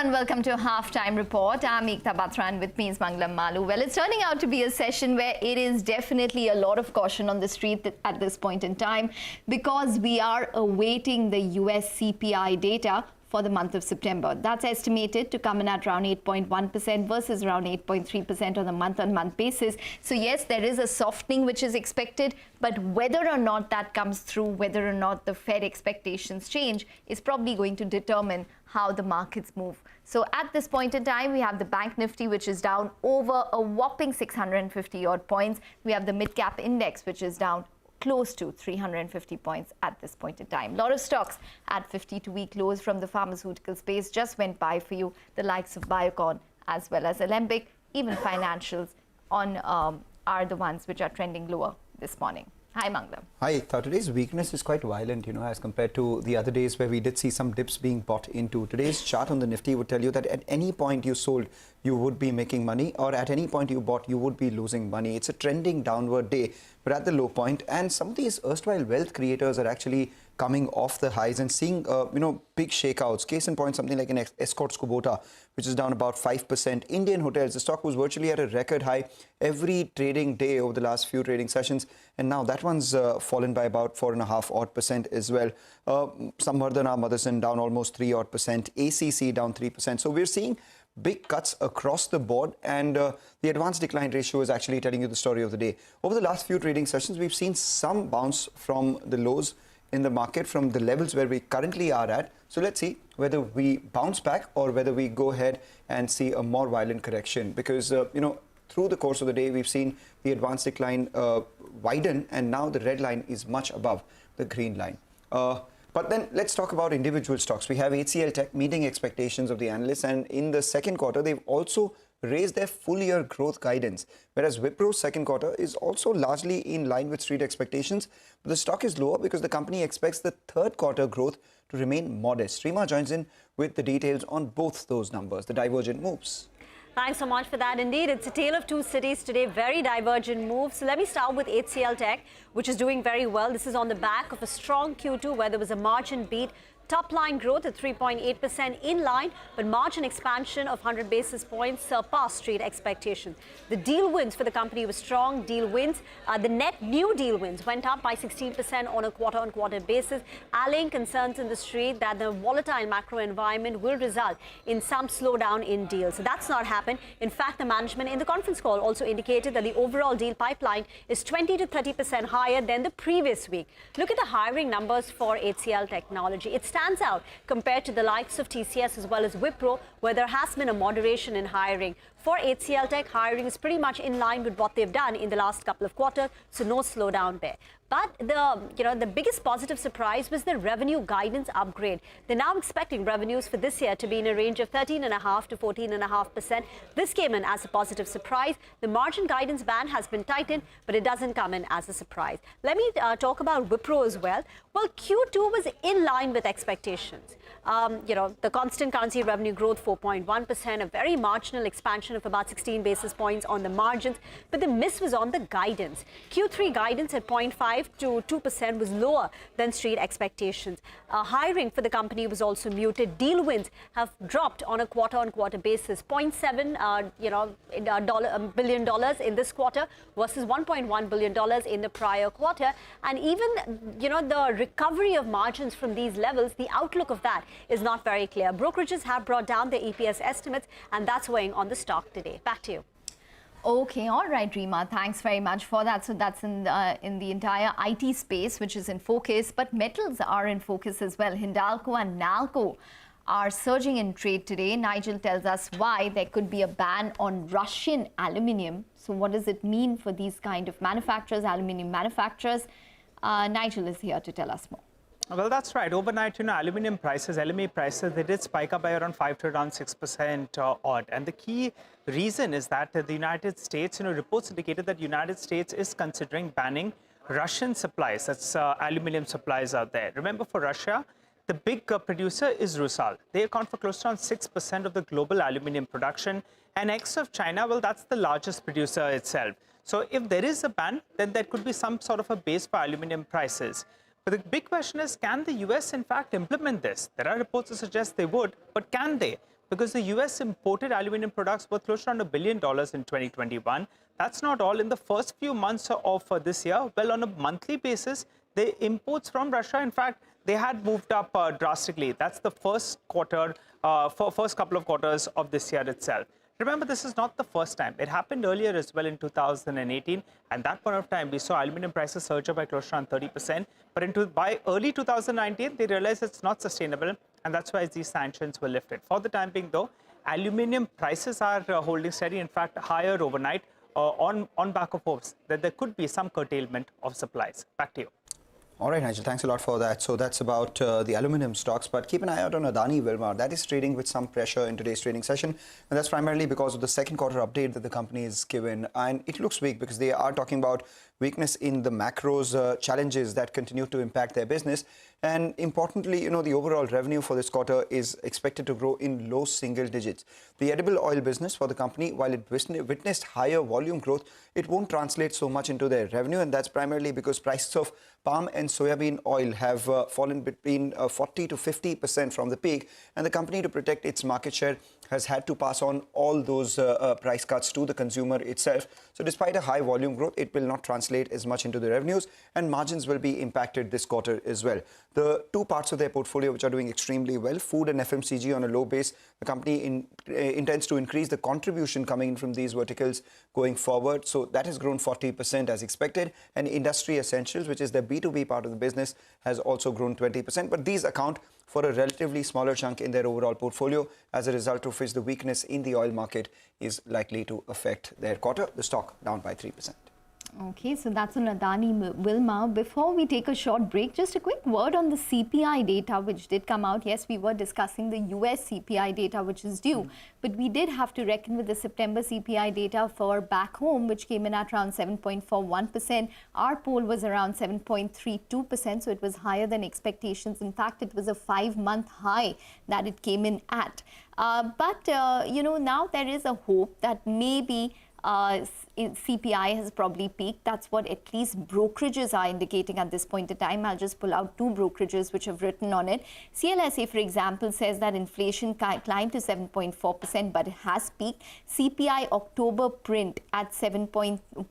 everyone, welcome to Halftime Report. I'm Ekta Batra and with me is Mangalam Malu. Well, it's turning out to be a session where it is definitely a lot of caution on the street at this point in time because we are awaiting the US CPI data for the month of September. That's estimated to come in at around 8.1% versus around 8.3% on a month-on-month basis. So yes, there is a softening which is expected, but whether or not that comes through, whether or not the Fed expectations change is probably going to determine how the markets move. So at this point in time, we have the Bank Nifty, which is down over a whopping 650 odd points. We have the mid-cap index, which is down close to 350 points at this point in time. A lot of stocks at 52-week lows from the pharmaceutical space just went by for you, the likes of Biocon as well as Alembic. Even financials are the ones which are trending lower this morning. Hi, Mangalam. Hi, today's weakness is quite violent, as compared to the other days where we did see some dips being bought into. Today's chart on the Nifty would tell you that at any point you sold, you would be making money, or at any point you bought, you would be losing money. It's a trending downward day, but at the low point, and some of these erstwhile wealth creators are actually coming off the highs and seeing, big shakeouts. Case in point, something like an Escorts Kubota, which is down about 5%. Indian Hotels, the stock was virtually at a record high every trading day over the last few trading sessions, and now that one's fallen by about 4.5% as well. Samvardhana Motherson down almost 3% ACC down 3%. So we're seeing big cuts across the board, and the advanced decline ratio is actually telling you the story of the day. Over the last few trading sessions, we've seen some bounce from the lows in the market from the levels where we currently are at. So let's see whether we bounce back or whether we go ahead and see a more violent correction, because through the course of the day we've seen the advanced decline widen, and now the red line is much above the green line. But then let's talk about individual stocks. We have HCL Tech meeting expectations of the analysts, and in the second quarter they've also raised their full-year growth guidance, whereas Wipro's second quarter is also largely in line with street expectations. But the stock is lower because the company expects the third quarter growth to remain modest. Rima joins in with the details on both those numbers, the divergent moves. Thanks so much for that. Indeed, it's a tale of two cities today, very divergent moves. So let me start with HCL Tech, which is doing very well. This is on the back of a strong Q2 where there was a margin beat. Top line growth at 3.8% in line, but margin expansion of 100 basis points surpassed street expectations. The deal wins for the company were strong. Deal wins, the net new deal wins went up by 16% on a quarter-on-quarter basis, allaying concerns in the street that the volatile macro environment will result in some slowdown in deals. So that's not happened. In fact, the management in the conference call also indicated that the overall deal pipeline is 20 to 30% higher than the previous week. Look at the hiring numbers for HCL Technology. It stands out compared to the likes of TCS as well as Wipro, where there has been a moderation in hiring. For HCL Tech, hiring is pretty much in line with what they've done in the last couple of quarters, so no slowdown there. But the biggest positive surprise was the revenue guidance upgrade. They're now expecting revenues for this year to be in a range of 13.5% to 14.5%. This came in as a positive surprise. The margin guidance band has been tightened, but it doesn't come in as a surprise. Let me talk about Wipro as well. Well, Q2 was in line with expectations. The constant currency revenue growth 4.1%, a very marginal expansion of about 16 basis points on the margins, but the miss was on the guidance. Q3 guidance at 0.5 to 2% was lower than street expectations. Hiring for the company was also muted. Deal wins have dropped on a quarter-on-quarter basis, $0.7 billion in this quarter versus $1.1 billion in the prior quarter, and even the recovery of margins from these levels, the outlook of that is not very clear. Brokerages have brought down their EPS estimates, and that's weighing on the stock today. Back to you. Okay, all right, Rima. Thanks very much for that. So that's in the entire IT space, which is in focus, but metals are in focus as well. Hindalco and Nalco are surging in trade today. Nigel tells us why there could be a ban on Russian aluminium. So what does it mean for these kind of manufacturers, aluminium manufacturers? Nigel is here to tell us more. Well, that's right. Overnight, aluminium prices, LME prices, they did spike up by around 5 to around 6% odd. And the key reason is that the United States, reports indicated that the United States is considering banning Russian supplies. That's aluminium supplies out there. Remember, for Russia, the big producer is Rusal. They account for close to around 6% of the global aluminium production. And ex of China, well, that's the largest producer itself. So if there is a ban, then there could be some sort of a base for aluminium prices. But the big question is, can the US in fact implement this? There are reports that suggest they would, but can they? because the US imported aluminum products worth close to around $1 billion in 2021. That's not all. In the first few months of this year, well, on a monthly basis, the imports from Russia, in fact, they had moved up drastically. That's the first quarter, first couple of quarters of this year itself. Remember, this is not the first time. It happened earlier as well in 2018. And that point of time, we saw aluminum prices surge up by close to around 30%. But by early 2019, they realized it's not sustainable. And that's why these sanctions were lifted. For the time being, though, aluminum prices are holding steady, in fact, higher overnight on back of hopes that there could be some curtailment of supplies. Back to you. All right, Nigel, thanks a lot for that. So that's about the aluminum stocks, but keep an eye out on Adani Wilmar. That is trading with some pressure in today's trading session, and that's primarily because of the second quarter update that the company is given. And it looks weak because they are talking about weakness in the macros, challenges that continue to impact their business. And importantly, the overall revenue for this quarter is expected to grow in low single digits. The edible oil business for the company, while it witnessed higher volume growth, it won't translate so much into their revenue. And that's primarily because prices of palm and soybean oil have fallen between 40 to 50% from the peak. And the company, to protect its market share, has had to pass on all those price cuts to the consumer itself. So despite a high volume growth, it will not translate as much into the revenues, and margins will be impacted this quarter as well. The two parts of their portfolio which are doing extremely well, food and FMCG on a low base, the company intends to increase the contribution coming in from these verticals going forward. So that has grown 40% as expected. And industry essentials, which is the B2B part of the business, has also grown 20%. But these account for a relatively smaller chunk in their overall portfolio, as a result of which the weakness in the oil market is likely to affect their quarter. The stock down by 3%. Okay, so that's on Adani Wilmar. Before we take a short break, just a quick word on the CPI data, which did come out. Yes, we were discussing the US CPI data, which is due, but we did have to reckon with the September CPI data for back home, which came in at around 7.41%. Our poll was around 7.32%, so it was higher than expectations. In fact, it was a 5-month high that it came in at. But now there is a hope that maybe CPI has probably peaked. That's what at least brokerages are indicating at this point in time. I'll just pull out two brokerages which have written on it. CLSA, for example, says that inflation climbed to 7.4%, but it has peaked. CPI October print at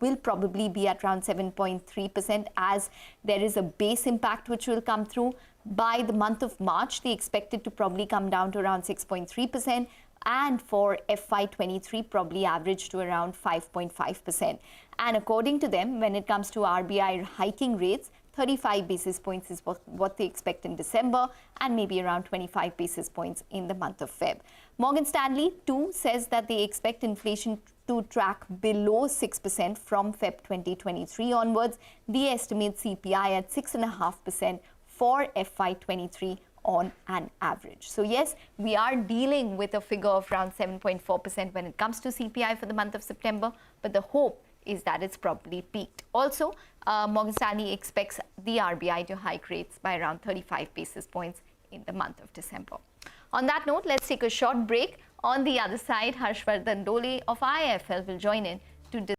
will probably be at around 7.3%, as there is a base impact which will come through. By the month of March, they expect it to probably come down to around 6.3%. And for FY23, probably average to around 5.5%. And according to them, when it comes to RBI hiking rates, 35 basis points is what they expect in December, and maybe around 25 basis points in the month of Feb. Morgan Stanley, too, says that they expect inflation to track below 6% from Feb 2023 onwards. They estimate CPI at 6.5% for FY23 on an average. So yes, we are dealing with a figure of around 7.4% when it comes to CPI for the month of September, but the hope is that it's probably peaked. Also, Morgan Stanley expects the RBI to hike rates by around 35 basis points in the month of December. On that note, let's take a short break. On the other side, Harshvardhan Dole of IIFL will join in to discuss.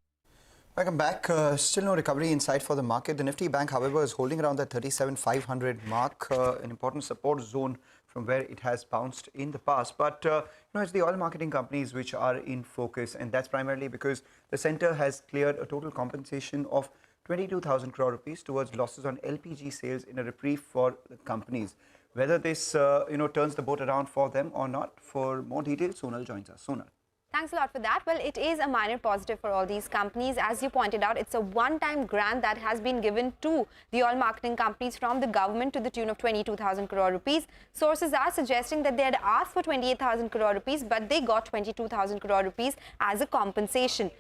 Welcome back. Still no recovery in sight for the market. The Nifty Bank, however, is holding around that 37,500 mark, an important support zone from where it has bounced in the past. But it's the oil marketing companies which are in focus, and that's primarily because the centre has cleared a total compensation of 22,000 crore rupees towards losses on LPG sales in a reprieve for the companies. Whether this turns the boat around for them or not, for more details, Sonal joins us. Sonal. Thanks a lot for that. Well, it is a minor positive for all these companies. As you pointed out, it's a one-time grant that has been given to the oil marketing companies from the government to the tune of 22,000 crore rupees. Sources are suggesting that they had asked for 28,000 crore rupees, but they got 22,000 crore rupees as a compensation.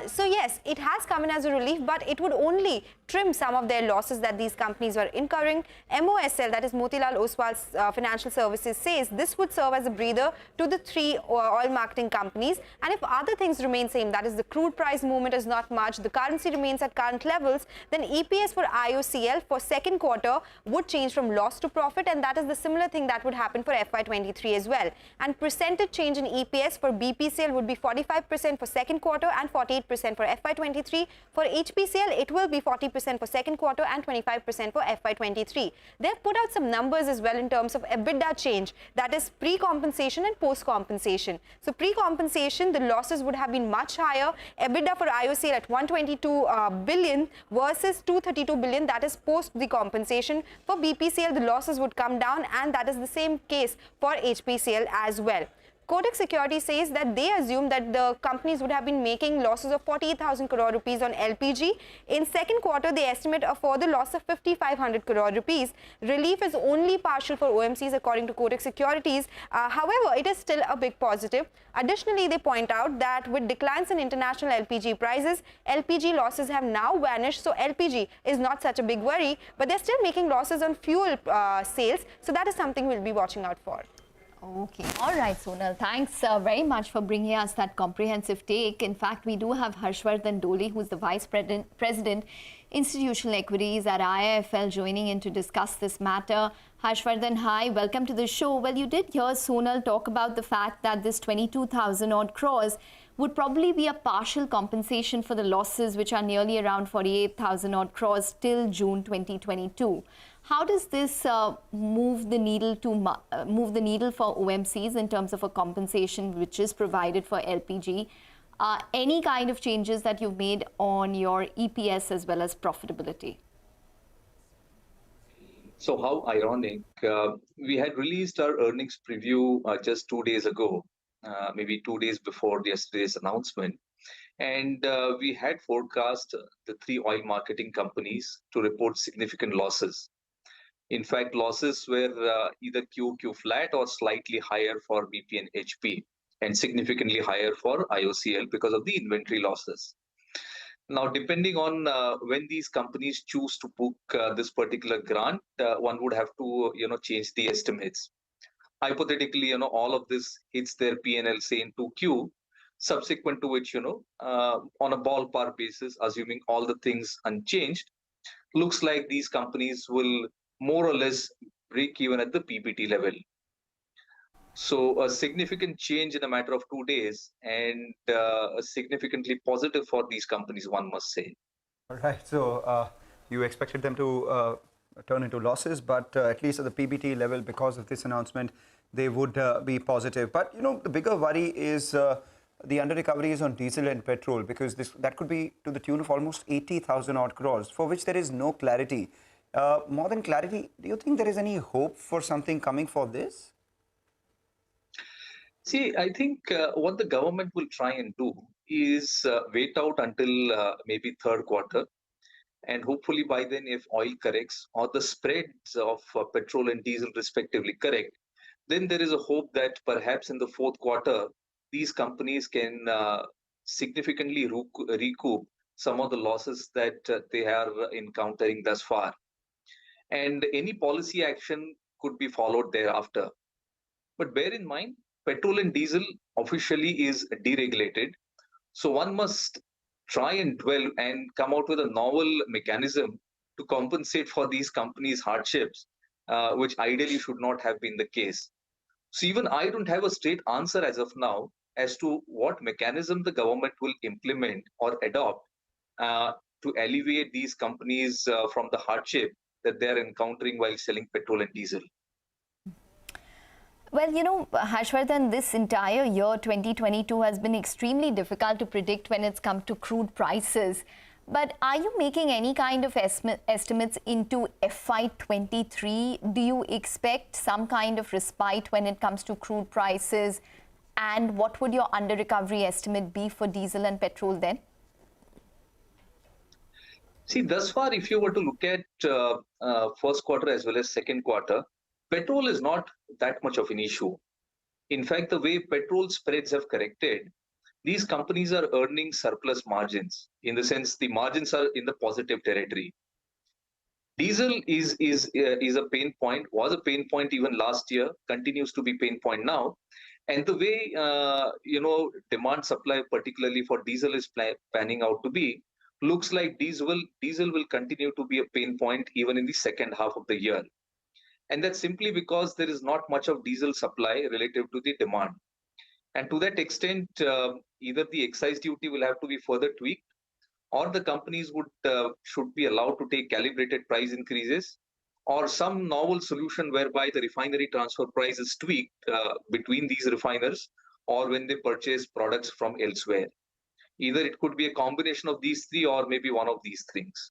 So yes, it has come in as a relief, but it would only trim some of their losses that these companies were incurring. MOSL, that is Motilal Oswal's Financial Services, says this would serve as a breather to the three oil marketing companies case. And if other things remain same, that is the crude price movement is not much, the currency remains at current levels, then EPS for IOCL for second quarter would change from loss to profit, and that is the similar thing that would happen for FY23 as well. And percentage change in EPS for BPCL would be 45% for second quarter and 48% for FY23. For HPCL, it will be 40% for second quarter and 25% for FY23. They have put out some numbers as well in terms of EBITDA change, that is pre-compensation and post-compensation. So pre-compensation, the losses would have been much higher. EBITDA for IOCL at 122 billion versus 232 billion, that is post the compensation. For BPCL, the losses would come down, and that is the same case for HPCL as well. Kotak Securities says that they assume that the companies would have been making losses of 48,000 crore rupees on LPG. In second quarter, they estimate a further loss of 5,500 crore rupees. Relief is only partial for OMCs according to Kotak Securities. However, it is still a big positive. Additionally, they point out that with declines in international LPG prices, LPG losses have now vanished. So LPG is not such a big worry, but they're still making losses on fuel sales. So that is something we'll be watching out for. Okay. All right, Sonal. Thanks very much for bringing us that comprehensive take. In fact, we do have Harshvardhan Dole, who's the Vice President, Institutional Equities at IIFL, joining in to discuss this matter. Harshvardhan, hi. Welcome to the show. Well, you did hear Sonal talk about the fact that this 22,000 odd crores would probably be a partial compensation for the losses, which are nearly around 48,000 odd crores till June 2022. How does this move the needle for OMCs in terms of a compensation which is provided for LPG? Any kind of changes that you've made on your EPS as well as profitability? So how ironic. We had released our earnings preview just 2 days ago, maybe 2 days before yesterday's announcement. And we had forecast the three oil marketing companies to report significant losses. In fact, losses were either QQ flat or slightly higher for BP and HP, and significantly higher for IOCL because of the inventory losses. Now, depending on when these companies choose to book this particular grant, one would have to, change the estimates. Hypothetically, all of this hits their P&L, say in 2Q, subsequent to which, on a ballpark basis, assuming all the things unchanged, looks like these companies will more or less break even at the PBT level. So a significant change in a matter of 2 days, and significantly positive for these companies, one must say. All right. So you expected them to turn into losses, but at least at the PBT level, because of this announcement, they would be positive. But, the bigger worry is the under-recoveries on diesel and petrol, because that could be to the tune of almost 80,000 odd crores, for which there is no clarity. More than clarity, do you think there is any hope for something coming for this? See, I think what the government will try and do is wait out until maybe third quarter. And hopefully by then, if oil corrects or the spreads of petrol and diesel respectively correct, then there is a hope that perhaps in the fourth quarter, these companies can significantly recoup some of the losses that they are encountering thus far. And any policy action could be followed thereafter. But bear in mind, petrol and diesel officially is deregulated. So one must try and dwell and come out with a novel mechanism to compensate for these companies' hardships, which ideally should not have been the case. So even I don't have a straight answer as of now as to what mechanism the government will implement or adopt to alleviate these companies from the hardship that they are encountering while selling petrol and diesel. Well, Harshvardhan, this entire year, 2022, has been extremely difficult to predict when it's come to crude prices. But are you making any kind of estimates into FY23? Do you expect some kind of respite when it comes to crude prices? And what would your under-recovery estimate be for diesel and petrol then? See, thus far, if you were to look at first quarter as well as second quarter, petrol is not that much of an issue. In fact, the way petrol spreads have corrected, these companies are earning surplus margins. In the sense, the margins are in the positive territory. Diesel is a pain point, was a pain point even last year, continues to be pain point now. And the way, demand supply, particularly for diesel, is panning out to be, looks like diesel will continue to be a pain point even in the second half of the year. And that's simply because there is not much of diesel supply relative to the demand. And to that extent, either the excise duty will have to be further tweaked, or the companies should be allowed to take calibrated price increases, or some novel solution whereby the refinery transfer price is tweaked between these refiners or when they purchase products from elsewhere. Either it could be a combination of these three or maybe one of these things.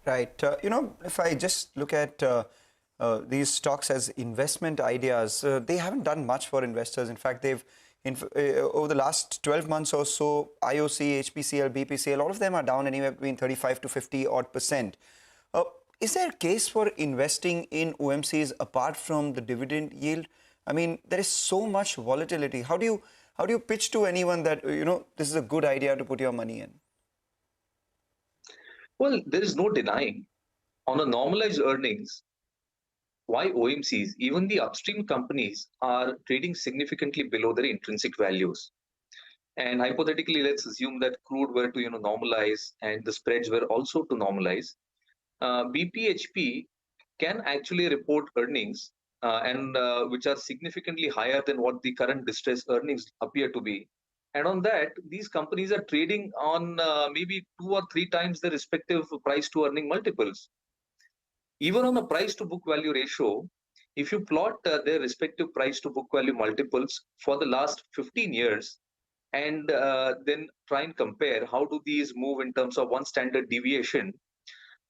Right. If I just look at these stocks as investment ideas, they haven't done much for investors. In fact, over the last 12 months or so, IOC, HPCL, BPCL, all of them are down anywhere between 35 to 50 odd %. Is there a case for investing in OMCs apart from the dividend yield? I mean, there is so much volatility. How do you pitch to anyone that, this is a good idea to put your money in? Well, there is no denying on a normalized earnings, why OMCs, even the upstream companies, are trading significantly below their intrinsic values. And hypothetically, let's assume that crude were to normalize and the spreads were also to normalize. BPHP can actually report earnings which are significantly higher than what the current distressed earnings appear to be. And on that, these companies are trading on maybe 2 or 3 times the respective price to earning multiples. Even on a price to book value ratio, if you plot their respective price to book value multiples for the last 15 years, and then try and compare how do these move in terms of one standard deviation,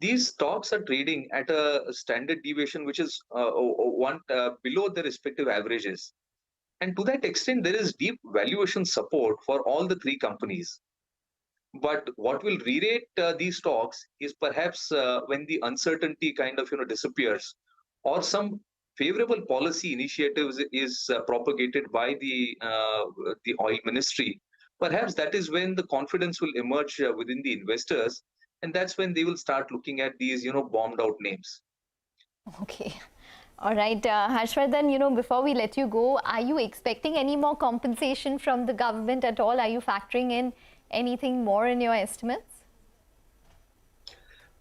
these stocks are trading at a standard deviation which is below their respective averages. And to that extent, there is deep valuation support for all the 3 companies. But what will re-rate these stocks is perhaps when the uncertainty kind of disappears, or some favorable policy initiatives is propagated by the oil ministry. Perhaps that is when the confidence will emerge within the investors, and that's when they will start looking at these bombed out names. Okay. All right, Harshvardhan, before we let you go, are you expecting any more compensation from the government at all? Are you factoring in anything more in your estimates?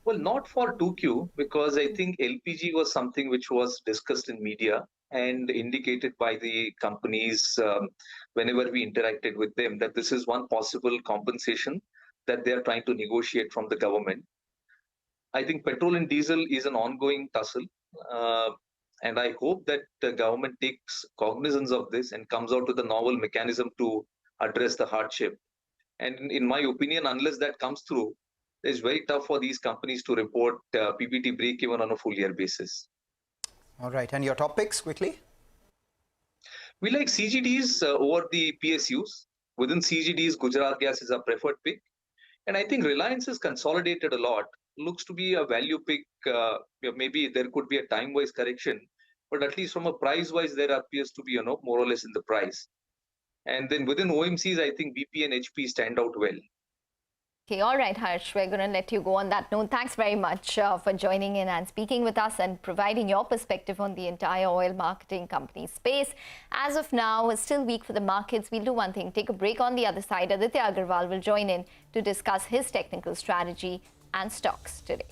Well, not for 2Q, because I think LPG was something which was discussed in media and indicated by the companies whenever we interacted with them, that this is one possible compensation that they are trying to negotiate from the government. I think petrol and diesel is an ongoing tussle. And I hope that the government takes cognizance of this and comes out with a novel mechanism to address the hardship. And in my opinion, unless that comes through, it's very tough for these companies to report PBT break even on a full year basis. All right. And your top picks quickly? We like CGDs over the PSUs. Within CGDs, Gujarat Gas is our preferred pick. And I think Reliance is consolidated a lot. Looks to be a value pick. Maybe there could be a time-wise correction, but at least from a price-wise, there appears to be more or less in the price. And then within OMCs, I think BP and HP stand out well. Okay, all right, Harsh, we're going to let you go on that note. Thanks very much for joining in and speaking with us and providing your perspective on the entire oil marketing company space. As of now, it's still weak for the markets. We'll do one thing, take a break. On the other side, Aditya Agarwal will join in to discuss his technical strategy and stocks today.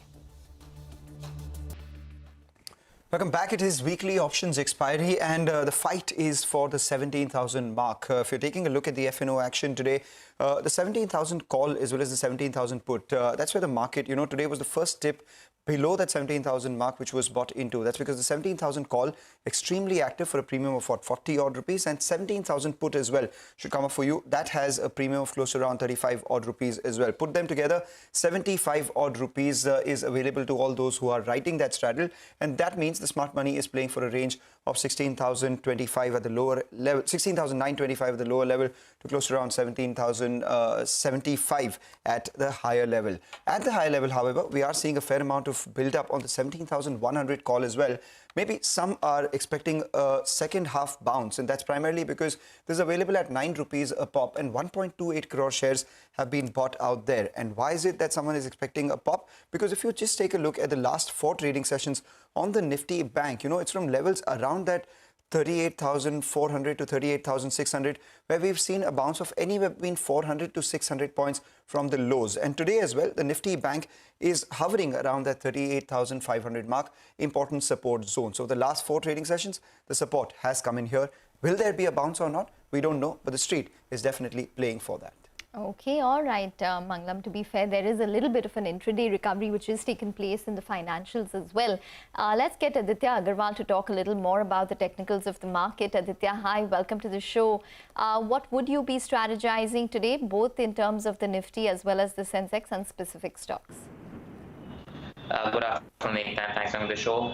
Welcome back. It is weekly options expiry, and the fight is for the 17,000 mark. If you're taking a look at the FNO action today, the 17,000 call as well as the 17,000 put, that's where the market, today was the first dip below that 17,000 mark, which was bought into. That's because the 17,000 call extremely active for a premium of what, 40 odd rupees, and 17,000 put as well should come up for you. That has a premium of close to around 35 odd rupees as well. Put them together, 75 odd rupees is available to all those who are writing that straddle, and that means the smart money is playing for a range of 16,025 at the lower level, 16,925 at the lower level to close to around 17,075 at the higher level. At the higher level, however, we are seeing a fair amount of build up on the 17,100 call as well. Maybe some are expecting a second half bounce, and that's primarily because this is available at 9 rupees a pop, and 1.28 crore shares have been bought out there. And why is it that someone is expecting a pop? Because if you just take a look at the last 4 trading sessions on the Nifty Bank, it's from levels around that 38,400 to 38,600, where we've seen a bounce of anywhere between 400 to 600 points from the lows. And today as well, the Nifty Bank is hovering around that 38,500 mark, important support zone. So the last 4 trading sessions, the support has come in here. Will there be a bounce or not? We don't know, but the street is definitely playing for that. Okay, all right, Manglam. To be fair, there is a little bit of an intraday recovery which has taken place in the financials as well. Let's get Aditya Agarwal to talk a little more about the technicals of the market. Aditya, hi, welcome to the show. What would you be strategizing today, both in terms of the Nifty as well as the Sensex and specific stocks? Good afternoon, thanks for the show.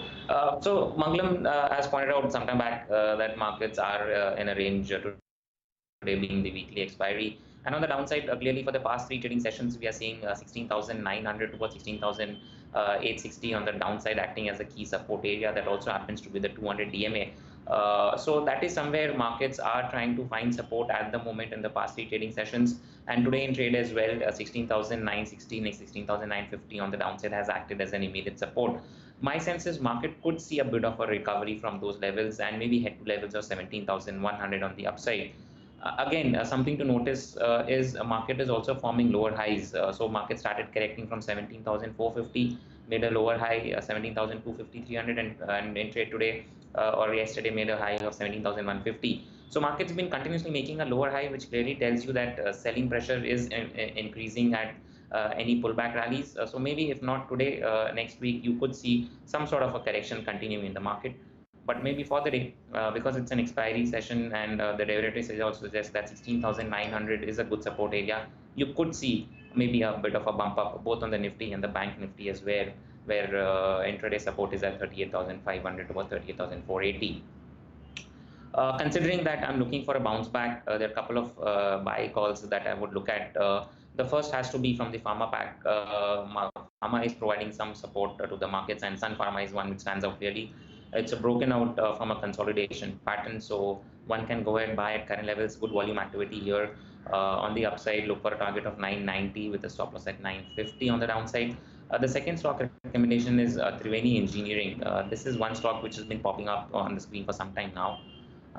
So, Manglam has pointed out some time back that markets are in a range today being the weekly expiry. And on the downside, clearly for the past 3 trading sessions, we are seeing 16,900 towards 16,860 on the downside, acting as a key support area. That also happens to be the 200 DMA. So that is somewhere markets are trying to find support at the moment in the past 3 trading sessions. And today in trade as well, 16,960 next 16,950 on the downside has acted as an immediate support. My sense is market could see a bit of a recovery from those levels and maybe head to levels of 17,100 on the upside. Again, something to notice is market is also forming lower highs. So market started correcting from 17,450, made a lower high 17,250, 300, and in trade today or yesterday made a high of 17,150. So market's been continuously making a lower high, which clearly tells you that selling pressure is increasing at any pullback rallies. So maybe if not today, next week you could see some sort of a correction continuing in the market. But maybe for the day, because it's an expiry session and the derivatives also suggest that 16,900 is a good support area, you could see maybe a bit of a bump up both on the Nifty and the Bank Nifty as well, where intraday support is at 38,500 towards 38,480. Considering that I'm looking for a bounce back, there are a couple of buy calls that I would look at. The first has to be from the pharma pack. Pharma is providing some support to the markets, and Sun Pharma is one which stands out clearly. It's broken out from a consolidation pattern, so one can go ahead and buy at current levels. Good volume activity here. On the upside, look for a target of 990 with a stop loss at 950 on the downside. The second stock recommendation is Triveni Engineering. This is one stock which has been popping up on the screen for some time now,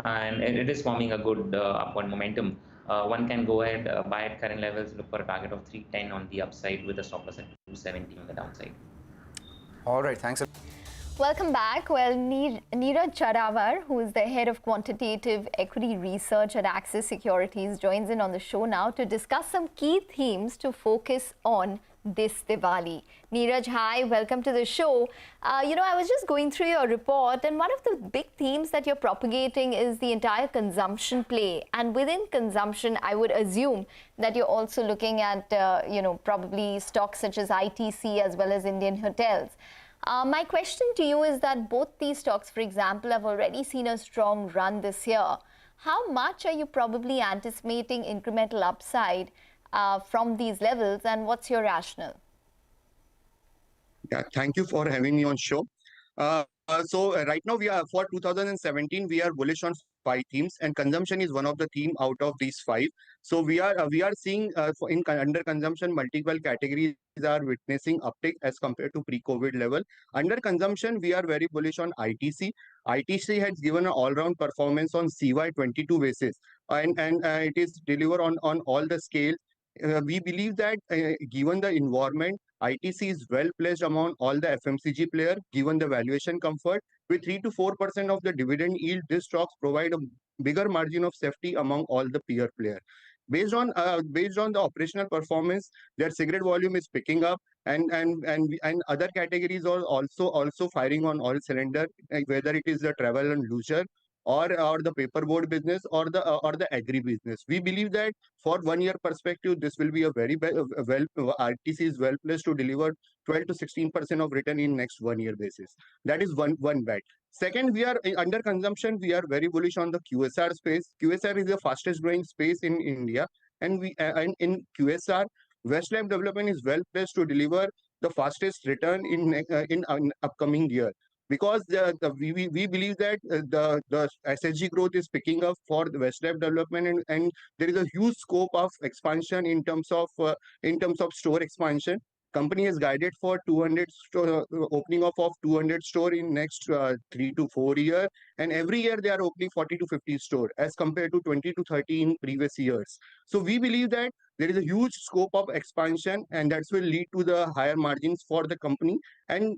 and it is forming a good upward momentum. One can go ahead, buy at current levels, look for a target of 310 on the upside with a stop loss at 270 on the downside. All right, thanks. Welcome back. Well, Neeraj Charavar, who is the head of quantitative equity research at Axis Securities, joins in on the show now to discuss some key themes to focus on this Diwali. Neeraj, hi, welcome to the show. I was just going through your report, and one of the big themes that you're propagating is the entire consumption play. And within consumption, I would assume that you're also looking at, probably stocks such as ITC as well as Indian hotels. My question to you is that both these stocks, for example, have already seen a strong run this year. How much are you probably anticipating incremental upside from these levels, and what's your rationale? Yeah, thank you for having me on show. So right now we are for 2017 we are bullish on 5 themes, and consumption is one of the theme out of these 5. So we are seeing under consumption multiple categories are witnessing uptick as compared to pre-COVID level. Under consumption we are very bullish on ITC. ITC has given an all-round performance on CY22 basis, and it is deliver on all the scales. We believe that given the environment, ITC is well placed among all the FMCG players, given the valuation comfort. With 3 to 4% of the dividend yield, these stocks provide a bigger margin of safety among all the peer players. Based on the operational performance, their cigarette volume is picking up, and other categories are also firing on all cylinder, whether it is the travel and leisure, or the paperboard business, or the agri business. We believe that for 1 year perspective, this will be a very RTC is well placed to deliver 12 to 16% of return in next 1 year basis. That is one bet. Second, we are under consumption. We are very bullish on the QSR space. QSR is the fastest growing space in India, and in QSR, Westlife Development is well placed to deliver the fastest return in upcoming year. Because we believe that the SSG growth is picking up for the Westlife Development, and there is a huge scope of expansion in terms of store expansion. Company has guided for 200 store, opening of 200 store in next 3 to 4 years, and every year they are opening 40 to 50 store as compared to 20 to 30 in previous years. So we believe that there is a huge scope of expansion, and that will lead to the higher margins for the company. And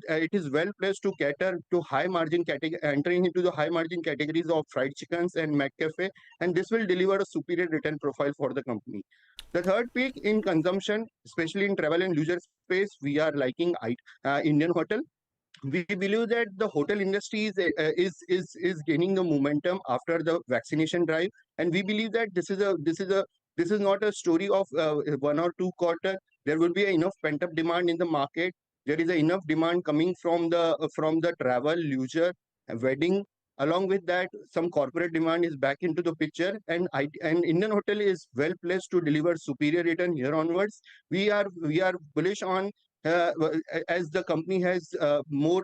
it is well placed to cater to high margin category, entering into the high margin categories of fried chickens and McCafe, and this will deliver a superior return profile for the company. The third peak in consumption, especially in travel and leisure space, we are liking Indian hotel. We believe that the hotel industry is gaining the momentum after the vaccination drive, and we believe that this is not a story of 1 or 2 quarters. There will be enough pent up demand in the market. There is enough demand coming from the travel, leisure, wedding. Along with that, some corporate demand is back into the picture, and Indian hotel is well placed to deliver superior return here onwards. We are bullish on as the company has more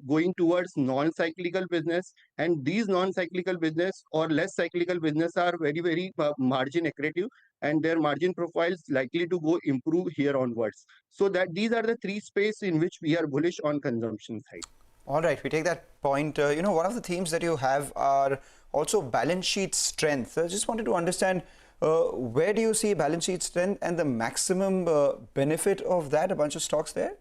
going towards non-cyclical business, and these non-cyclical business or less cyclical business are very margin accretive, and their margin profiles likely to go improve here onwards. So that these are the three space in which we are bullish on consumption side. All right, we take that point. One of the themes that you have are also balance sheet strength. I just wanted to understand where do you see balance sheet strength and the maximum benefit of that? A bunch of stocks there.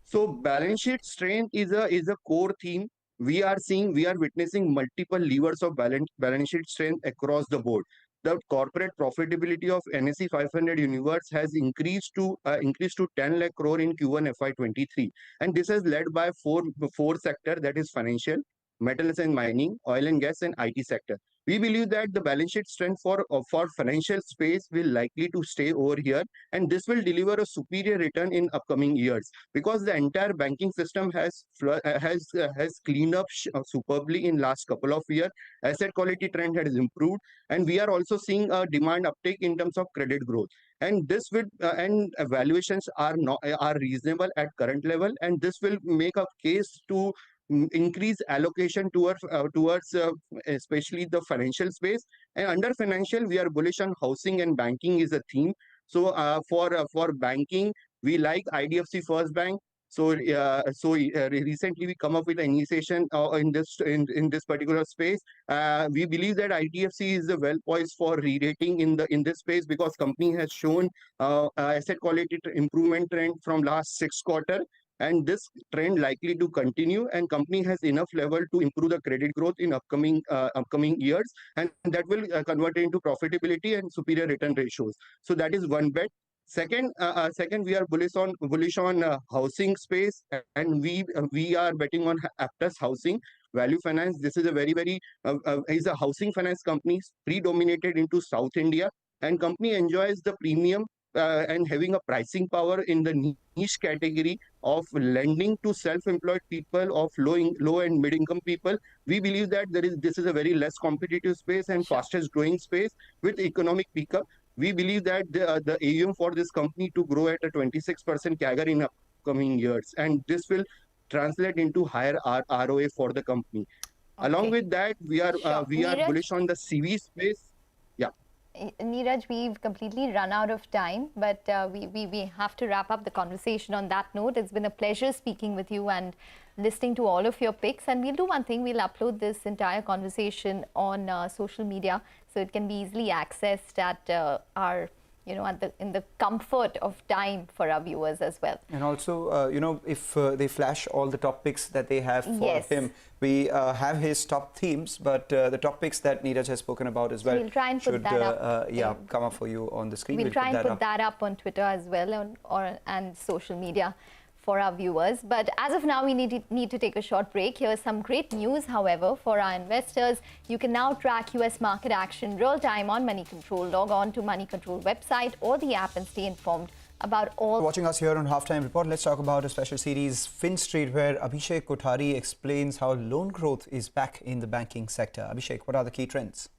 So balance sheet strength is a core theme. We are witnessing multiple levers of balance sheet strength across the board. The corporate profitability of NSE 500 universe has increased to 10 lakh crore in Q1 FY23, and this is led by four sector, that is financial, metals and mining, oil and gas, and IT sector. We believe that the balance sheet strength for financial space will likely to stay over here, and this will deliver a superior return in upcoming years because the entire banking system has cleaned up superbly in last couple of years. Asset quality trend has improved, and we are also seeing a demand uptake in terms of credit growth. And this will and valuations are reasonable at current level, and this will make a case to increase allocation towards especially the financial space. And under financial, we are bullish on housing and banking is a theme. So for banking, we like IDFC First Bank. So recently we come up with an initiation in this particular space. We believe that IDFC is well poised for re-rating in this space because company has shown asset quality improvement trend from last 6 quarters. And this trend likely to continue, and company has enough level to improve the credit growth in upcoming years, and that will convert into profitability and superior return ratios. So that is one bet. Second, we are bullish on housing space, and we are betting on Aptus Housing Value Finance. This is a is a housing finance company predominated into South India, and company enjoys the premium and having a pricing power in the niche category of lending to self-employed people of low and mid-income people. We believe that this is a very less competitive space and fastest growing space with economic pickup. We believe that the AUM for this company to grow at a 26% CAGR in upcoming years, and this will translate into higher ROA for the company. Okay. Along with that, we are bullish on the CV space. Neeraj, we've completely run out of time, but we have to wrap up the conversation on that note. It's been a pleasure speaking with you and listening to all of your picks. And we'll do one thing, we'll upload this entire conversation on social media so it can be easily accessed at our in the comfort of time for our viewers as well. And also, if they flash all the top picks that they have for him, we have his top themes, but the top picks that Neeraj has spoken about as well. We'll try and put that up. Come up for you on the screen. We'll try and put that up on Twitter as well and social media for our viewers. But as of now, we need to take a short break. Here's some great news, however, for our investors. You can now track US market action real time on Money Control. Log on to Money Control website or the app and stay informed about all. Watching us here on Halftime Report, let's talk about a special series, Fin Street, where Abhishek Kothari explains how loan growth is back in the banking sector. Abhishek, what are the key trends?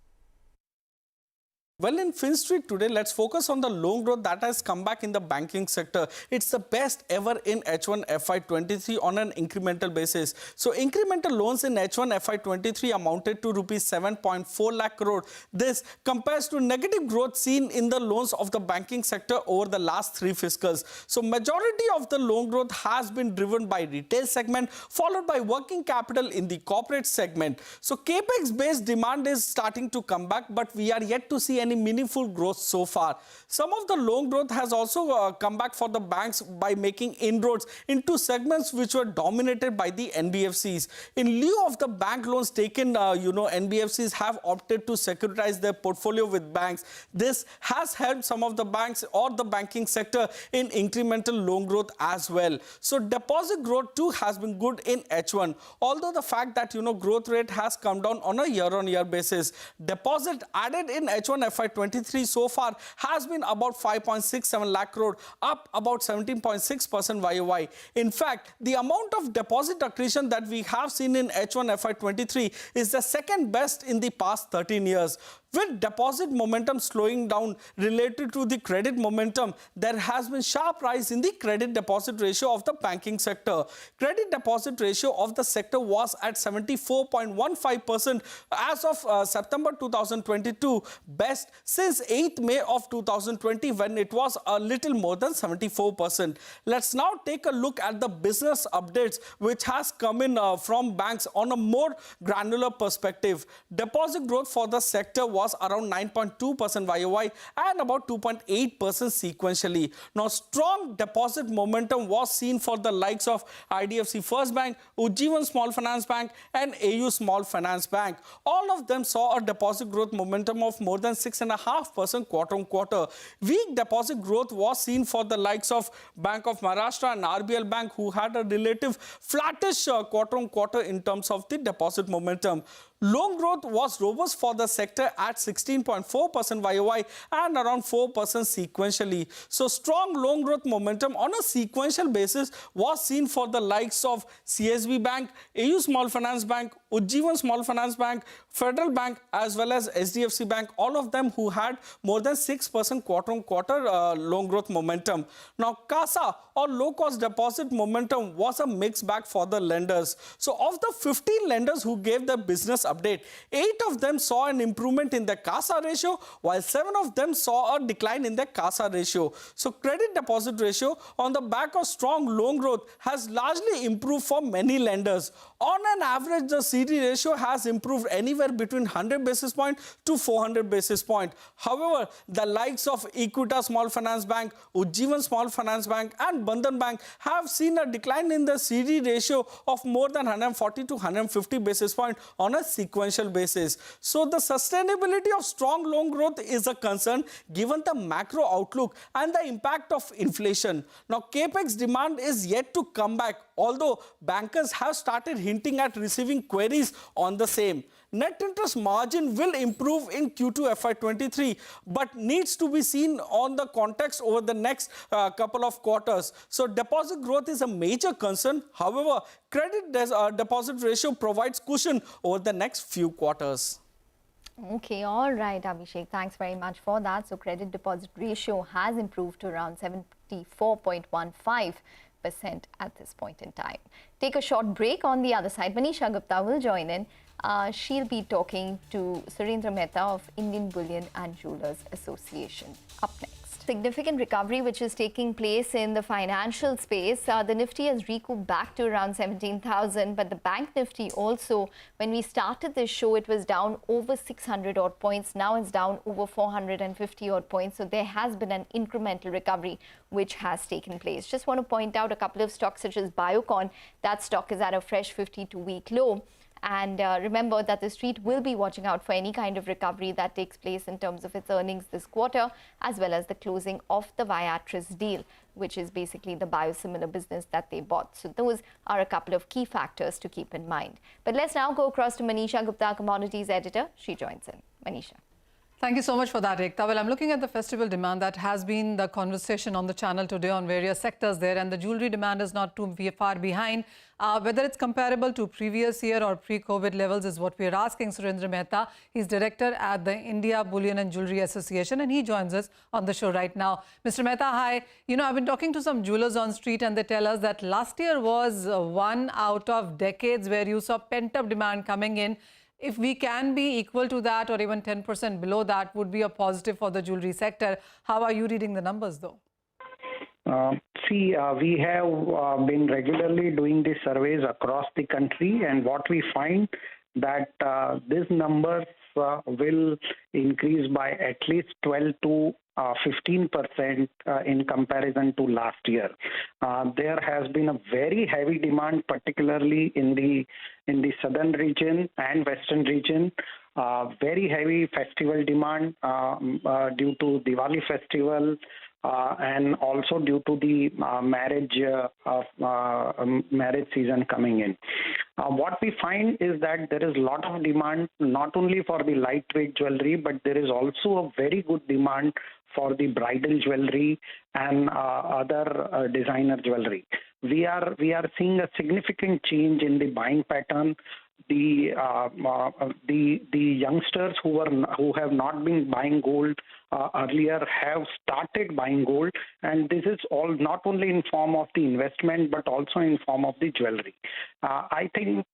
Well, in FinStreet today, let's focus on the loan growth that has come back in the banking sector. It's the best ever in H1 FY23 on an incremental basis. So incremental loans in H1 FY23 amounted to rupees 7.4 lakh crore. This compares to negative growth seen in the loans of the banking sector over the last 3 fiscals. So majority of the loan growth has been driven by retail segment, followed by working capital in the corporate segment. So capex-based demand is starting to come back, but we are yet to see any meaningful growth so far. Some of the loan growth has also come back for the banks by making inroads into segments which were dominated by the NBFCs. In lieu of the bank loans taken, NBFCs have opted to securitize their portfolio with banks. This has helped some of the banks or the banking sector in incremental loan growth as well. So deposit growth too has been good in H1. Although the fact that growth rate has come down on a year-on-year basis. Deposit added in H1 FY23 so far has been about 5.67 lakh crore, up about 17.6% YOY. In fact, the amount of deposit accretion that we have seen in H1 FY23 is the second best in the past 13 years. With deposit momentum slowing down related to the credit momentum, there has been sharp rise in the credit deposit ratio of the banking sector. Credit deposit ratio of the sector was at 74.15% as of September 2022, best since 8th May of 2020 when it was a little more than 74%. Let's now take a look at the business updates which has come in from banks on a more granular perspective. Deposit growth for the sector was around 9.2% YOY and about 2.8% sequentially. Now, strong deposit momentum was seen for the likes of IDFC First Bank, Ujjivan Small Finance Bank and AU Small Finance Bank. All of them saw a deposit growth momentum of more than 6.5% quarter-on-quarter. Weak deposit growth was seen for the likes of Bank of Maharashtra and RBL Bank, who had a relative flattish quarter-on-quarter in terms of the deposit momentum. Loan growth was robust for the sector at 16.4% YOY and around 4% sequentially. So strong loan growth momentum on a sequential basis was seen for the likes of CSB Bank, AU Small Finance Bank, Ujjivan Small Finance Bank, Federal Bank as well as SDFC Bank, all of them who had more than 6% quarter-on-quarter loan growth momentum. Now, CASA or low-cost deposit momentum was a mixed bag for the lenders. So of the 15 lenders who gave their business update, 8 of them saw an improvement in the CASA ratio, while 7 of them saw a decline in the CASA ratio. So credit deposit ratio on the back of strong loan growth has largely improved for many lenders. On an average, the CD ratio has improved anywhere between 100 basis point to 400 basis point. However, the likes of Equita Small Finance Bank, Ujjivan Small Finance Bank and Bandhan Bank have seen a decline in the CD ratio of more than 140 to 150 basis point on a sequential basis. So the sustainability of strong loan growth is a concern given the macro outlook and the impact of inflation. Now, capex demand is yet to come back, although bankers have started hinting at receiving queries on the same. Net interest margin will improve in Q2 FY23, but needs to be seen on the context over the next couple of quarters. So deposit growth is a major concern. However, credit deposit ratio provides cushion over the next few quarters. Okay, all right, Abhishek. Thanks very much for that. So credit deposit ratio has improved to around 74.15% at this point in time. Take a short break. On the other side, Manisha Gupta will join in. She'll be talking to Surendra Mehta of Indian Bullion and Jewelers Association. Up next. Significant recovery which is taking place in the financial space. The Nifty has recouped back to around 17,000, but the Bank Nifty also, when we started this show, it was down over 600 odd points. Now it's down over 450 odd points. So there has been an incremental recovery which has taken place. Just want to point out a couple of stocks such as Biocon. That stock is at a fresh 52-week low. And remember that the street will be watching out for any kind of recovery that takes place in terms of its earnings this quarter, as well as the closing of the Viatris deal, which is basically the biosimilar business that they bought. So those are a couple of key factors to keep in mind. But let's now go across to Manisha Gupta, commodities editor. She joins in. Manisha. Thank you so much for that, Ekta. Well, I'm looking at the festival demand that has been the conversation on the channel today on various sectors there, and the jewelry demand is not too far behind. Whether it's comparable to previous year or pre-COVID levels is what we're asking Surendra Mehta. He's director at the India Bullion and Jewelry Association, and he joins us on the show right now. Mr. Mehta, hi. You know, I've been talking to some jewelers on street, and they tell us that last year was one out of decades where you saw pent-up demand coming in. If we can be equal to that or even 10% below that would be a positive for the jewelry sector. How are you reading the numbers though? We have been regularly doing these surveys across the country, and what we find that these numbers will increase by at least 12 to 15% in comparison to last year. There has been a very heavy demand, particularly in the southern region and western region. Very heavy festival demand due to Diwali festival. And also due to the marriage season coming in. What we find is that there is a lot of demand not only for the lightweight jewelry, but there is also a very good demand for the bridal jewelry and other designer jewelry. We are seeing a significant change in the buying pattern. The youngsters who have not been buying gold earlier have started buying gold, and this is all not only in form of the investment but also in form of the jewelry. I think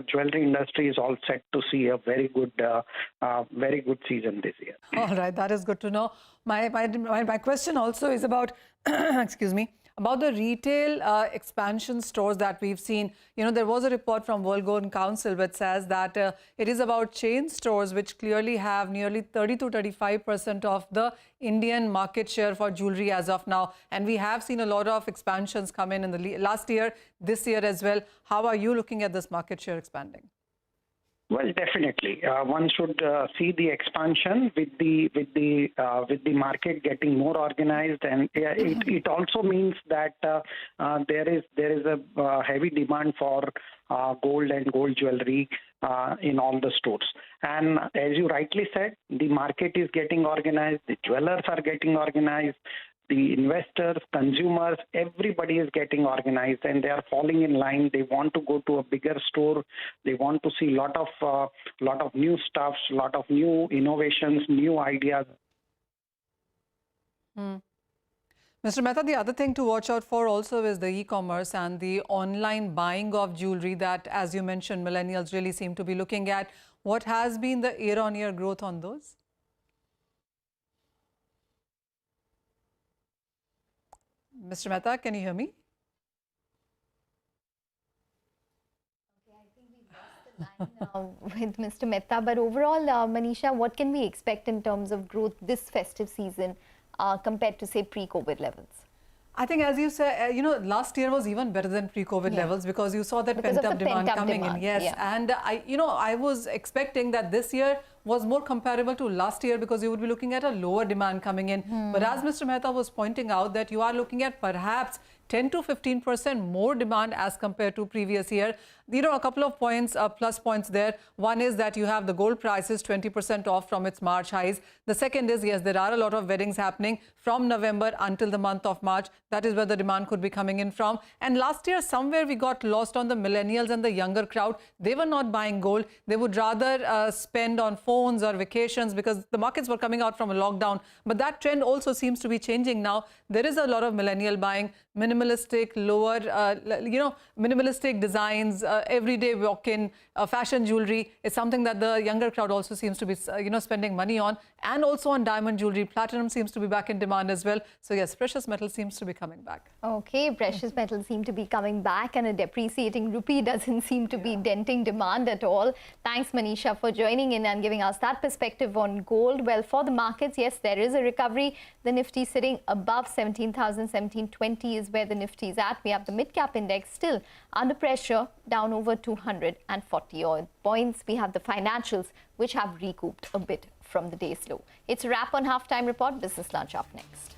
jewelry industry is all set to see a very good season this year. All right, that is good to know. My question also is about excuse me, about the retail expansion stores that we've seen. You know, there was a report from World Gold Council which says that it is about chain stores which clearly have nearly 30 to 35% of the Indian market share for jewelry as of now. And we have seen a lot of expansions come in the last year, this year as well. How are you looking at this market share expanding? Well, definitely, one should see the expansion with the market getting more organized, and it also means that there is a heavy demand for gold and gold jewelry in all the stores. And as you rightly said, the market is getting organized, the jewelers are getting organized. The investors, consumers, everybody is getting organized, and they are falling in line. They want to go to a bigger store. They want to see lot of new stuffs, lot of new innovations, new ideas. Mr. Mehta, the other thing to watch out for also is the e-commerce and the online buying of jewelry that, as you mentioned, millennials really seem to be looking at. What has been the year-on-year growth on those? Mr. Mehta, can you hear me? Okay, I think we've lost the line with Mr. Mehta. But overall, Manisha, what can we expect in terms of growth this festive season compared to, say, pre-COVID levels? I think, as you said, you know, last year was even better than pre-COVID levels because you saw that pent-up demand coming in. Yes, and I was expecting that this year was more comparable to last year because you would be looking at a lower demand coming in. But as Mr. Mehta was pointing out, that you are looking at perhaps 10 to 15% more demand as compared to previous year. You know, a couple of points, plus points there. One is that you have the gold prices 20% off from its March highs. The second is, yes, there are a lot of weddings happening from November until the month of March. That is where the demand could be coming in from. And last year, somewhere we got lost on the millennials and the younger crowd. They were not buying gold. They would rather spend on phones or vacations because the markets were coming out from a lockdown. But that trend also seems to be changing now. There is a lot of millennial buying, minimalistic, lower, minimalistic designs, everyday walk-in fashion jewelry is something that the younger crowd also seems to be, spending money on, and also on diamond jewelry. Platinum seems to be back in demand as well. So yes, precious metal seems to be coming back. Okay, precious metals seem to be coming back, and a depreciating rupee doesn't seem to be denting demand at all. Thanks, Manisha, for joining in and giving us that perspective on gold. Well, for the markets, yes, there is a recovery. The Nifty sitting above 17,000, 1720 is where the Nifty is at. We have the mid-cap index still under pressure, down over 240 odd points. We have the financials, which have recouped a bit from the day's low. It's a wrap on Halftime Report. Business Lunch up next.